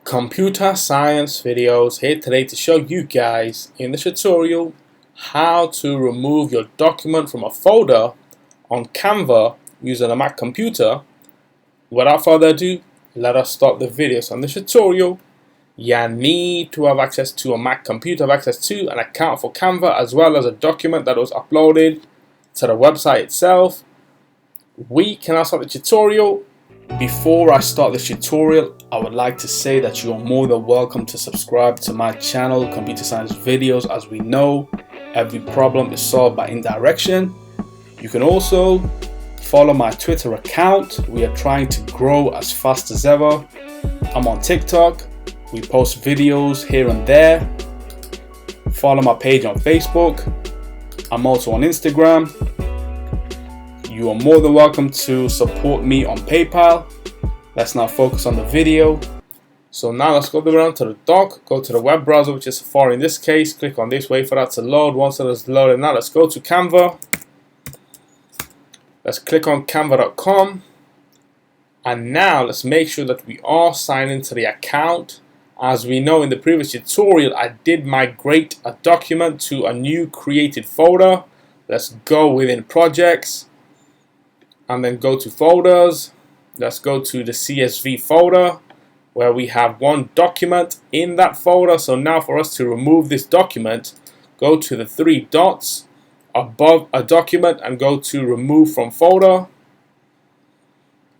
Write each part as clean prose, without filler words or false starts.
Computer Science Videos here today to show you guys in the tutorial how to remove your document from a folder on Canva using a Mac computer. Without further ado, let us start the video. So in this tutorial, you need to have access to a Mac computer, have access to an account for Canva, as well as a document that was uploaded to the website itself. We can now start the tutorial. Before I start this tutorial, I would like to say that you are more than welcome to subscribe to my channel, Computer Science Videos. As we know, every problem is solved by indirection. You can also follow my Twitter account. We are trying to grow as fast as ever. I'm on TikTok. We post videos here and there. Follow my page on Facebook. I'm also on Instagram. You are more than welcome to support me on PayPal. Let's now focus on the video. So now let's go around to the dock, go to the web browser, which is Safari in this case. Click on this, wait for that to load. Once it is loaded, now let's go to Canva. Let's click on canva.com. And now let's make sure that we are signed into the account. As we know in the previous tutorial, I did migrate a document to a new created folder. Let's go within projects. And then go to folders. Let's go to the CSV folder where we have one document in that folder. So now for us to remove this document, go to the three dots above a document and go to remove from folder.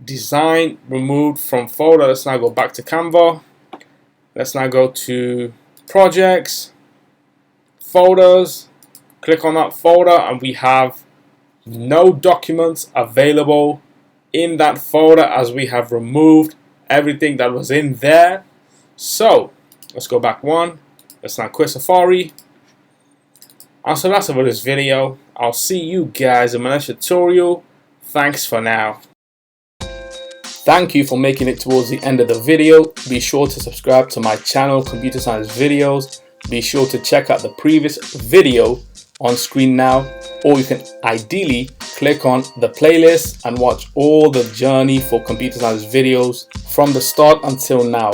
Design removed from folder. Let's now go back to Canva. Let's now go to projects, folders, click on that folder, and we have no documents available in that folder as we have removed everything that was in there. So let's go back one. Let's now quit Safari. And so that's it for this video. I'll see you guys in my next tutorial. Thanks for now. Thank you for making it towards the end of the video. Be sure to subscribe to my channel, Computer Science Videos. Be sure to check out the previous video on screen now, or you can ideally click on the playlist and watch all the journey for Computer Science Videos from the start until now.